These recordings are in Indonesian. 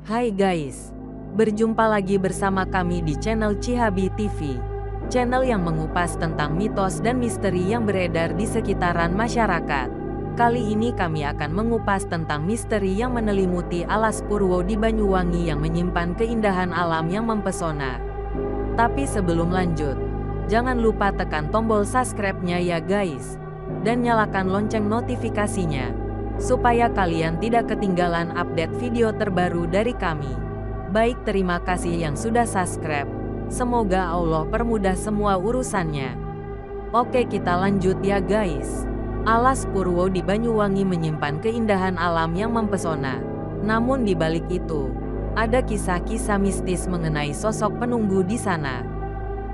Hai guys, berjumpa lagi bersama kami di channel Cihabi TV, channel yang mengupas tentang mitos dan misteri yang beredar di sekitaran masyarakat. Kali ini kami akan mengupas tentang misteri yang menelimuti Alas Purwo di Banyuwangi yang menyimpan keindahan alam yang mempesona. Tapi sebelum lanjut, jangan lupa tekan tombol subscribe-nya ya guys, dan nyalakan lonceng notifikasinya, supaya kalian tidak ketinggalan update video terbaru dari kami. Baik, terima kasih yang sudah subscribe. Semoga Allah permudah semua urusannya. Oke, kita lanjut ya guys. Alas Purwo di Banyuwangi menyimpan keindahan alam yang mempesona. Namun di balik itu, ada kisah-kisah mistis mengenai sosok penunggu di sana.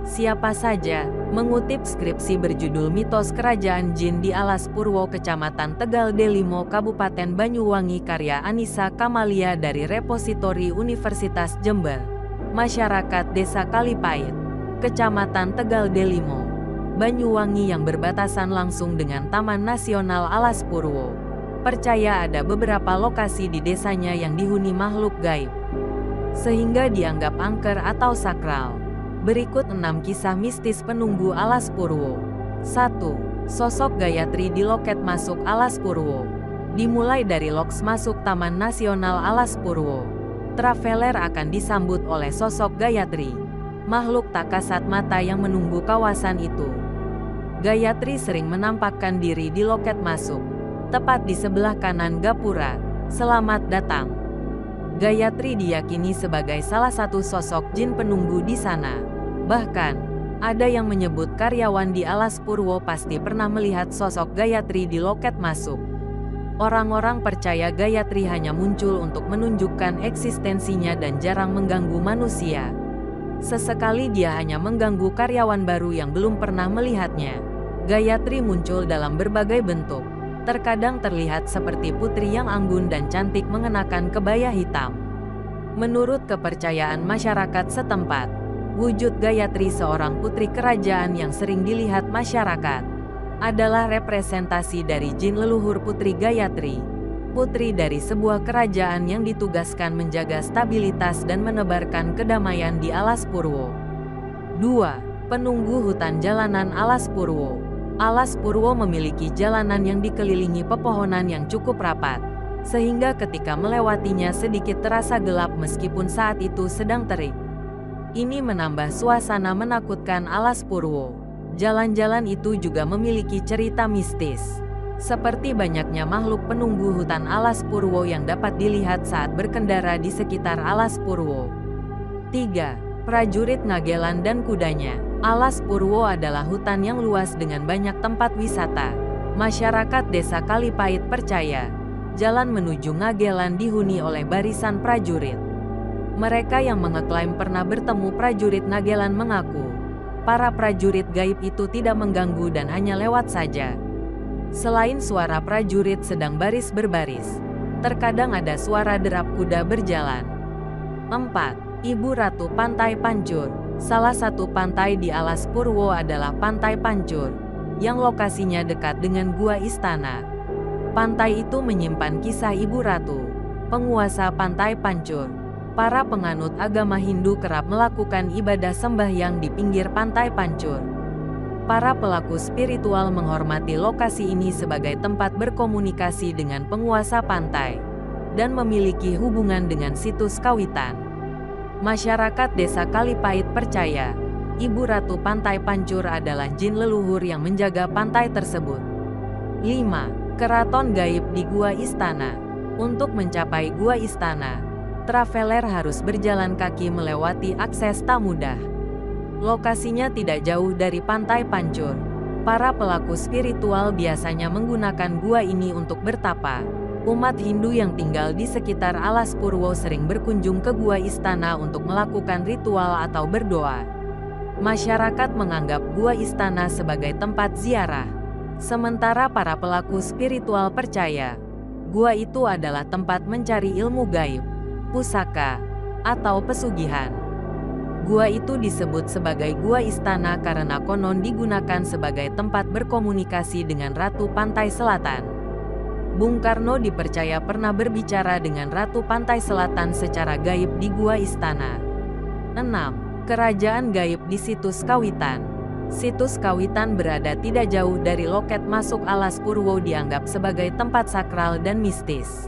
Siapa saja? Mengutip skripsi berjudul Mitos Kerajaan Jin di Alas Purwo, Kecamatan Tegal Delimo, Kabupaten Banyuwangi, karya Anissa Kamalia dari Repositori Universitas Jember. Masyarakat Desa Kalipait, Kecamatan Tegal Delimo, Banyuwangi yang berbatasan langsung dengan Taman Nasional Alas Purwo, percaya ada beberapa lokasi di desanya yang dihuni makhluk gaib, sehingga dianggap angker atau sakral. Berikut 6 kisah mistis penunggu Alas Purwo. 1. Sosok Gayatri di loket masuk Alas Purwo. Dimulai dari loks masuk Taman Nasional Alas Purwo, traveler akan disambut oleh sosok Gayatri, makhluk tak kasat mata yang menunggu kawasan itu. Gayatri sering menampakkan diri di loket masuk, tepat di sebelah kanan gapura. Selamat datang. Gayatri diyakini sebagai salah satu sosok jin penunggu di sana. Bahkan, ada yang menyebut karyawan di Alas Purwo pasti pernah melihat sosok Gayatri di loket masuk. Orang-orang percaya Gayatri hanya muncul untuk menunjukkan eksistensinya dan jarang mengganggu manusia. Sesekali dia hanya mengganggu karyawan baru yang belum pernah melihatnya. Gayatri muncul dalam berbagai bentuk. Terkadang terlihat seperti putri yang anggun dan cantik mengenakan kebaya hitam. Menurut kepercayaan masyarakat setempat, wujud Gayatri, seorang putri kerajaan yang sering dilihat masyarakat, adalah representasi dari jin leluhur Putri Gayatri, putri dari sebuah kerajaan yang ditugaskan menjaga stabilitas dan menebarkan kedamaian di Alas Purwo. 2. Penunggu hutan jalanan Alas Purwo. Alas Purwo memiliki jalanan yang dikelilingi pepohonan yang cukup rapat, sehingga ketika melewatinya sedikit terasa gelap meskipun saat itu sedang terik. Ini menambah suasana menakutkan Alas Purwo. Jalan-jalan itu juga memiliki cerita mistis, seperti banyaknya makhluk penunggu hutan Alas Purwo yang dapat dilihat saat berkendara di sekitar Alas Purwo. 3. Prajurit Ngagelan dan kudanya. Alas Purwo adalah hutan yang luas dengan banyak tempat wisata. Masyarakat Desa Kalipait percaya, jalan menuju Ngagelan dihuni oleh barisan prajurit. Mereka yang mengeklaim pernah bertemu prajurit Ngagelan mengaku, para prajurit gaib itu tidak mengganggu dan hanya lewat saja. Selain suara prajurit sedang baris berbaris, terkadang ada suara derap kuda berjalan. 4. Ibu Ratu Pantai Pancur. Salah satu pantai di Alas Purwo adalah Pantai Pancur, yang lokasinya dekat dengan Gua Istana. Pantai itu menyimpan kisah Ibu Ratu, penguasa Pantai Pancur. Para penganut agama Hindu kerap melakukan ibadah sembahyang di pinggir Pantai Pancur. Para pelaku spiritual menghormati lokasi ini sebagai tempat berkomunikasi dengan penguasa pantai, dan memiliki hubungan dengan situs kawitan. Masyarakat Desa Kalipait percaya, Ibu Ratu Pantai Pancur adalah jin leluhur yang menjaga pantai tersebut. 5. Keraton Gaib di Gua Istana. Untuk mencapai Gua Istana, traveler harus berjalan kaki melewati akses tak mudah. Lokasinya tidak jauh dari Pantai Pancur. Para pelaku spiritual biasanya menggunakan gua ini untuk bertapa. Umat Hindu yang tinggal di sekitar Alas Purwo sering berkunjung ke Gua Istana untuk melakukan ritual atau berdoa. Masyarakat menganggap Gua Istana sebagai tempat ziarah, sementara para pelaku spiritual percaya gua itu adalah tempat mencari ilmu gaib, pusaka, atau pesugihan. Gua itu disebut sebagai Gua Istana karena konon digunakan sebagai tempat berkomunikasi dengan Ratu Pantai Selatan. Bung Karno dipercaya pernah berbicara dengan Ratu Pantai Selatan secara gaib di Gua Istana. 6. Kerajaan gaib di Situs Kawitan. Situs Kawitan berada tidak jauh dari loket masuk Alas Purwo, dianggap sebagai tempat sakral dan mistis.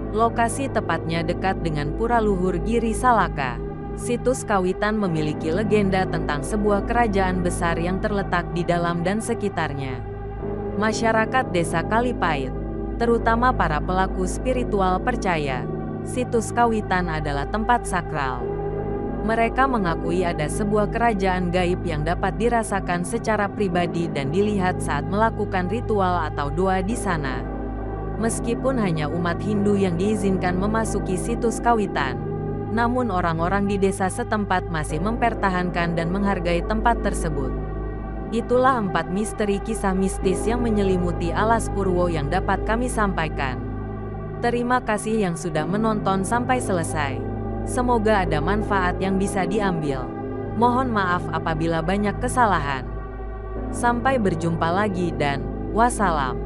Lokasi tepatnya dekat dengan Pura Luhur Giri Salaka. Situs Kawitan memiliki legenda tentang sebuah kerajaan besar yang terletak di dalam dan sekitarnya. Masyarakat Desa Kalipait, terutama para pelaku spiritual, percaya Situs Kawitan adalah tempat sakral. Mereka mengakui ada sebuah kerajaan gaib yang dapat dirasakan secara pribadi dan dilihat saat melakukan ritual atau doa di sana. Meskipun hanya umat Hindu yang diizinkan memasuki Situs Kawitan, namun orang-orang di desa setempat masih mempertahankan dan menghargai tempat tersebut. Itulah 4 misteri kisah mistis yang menyelimuti Alas Purwo yang dapat kami sampaikan. Terima kasih yang sudah menonton sampai selesai. Semoga ada manfaat yang bisa diambil. Mohon maaf apabila banyak kesalahan. Sampai berjumpa lagi dan wassalam.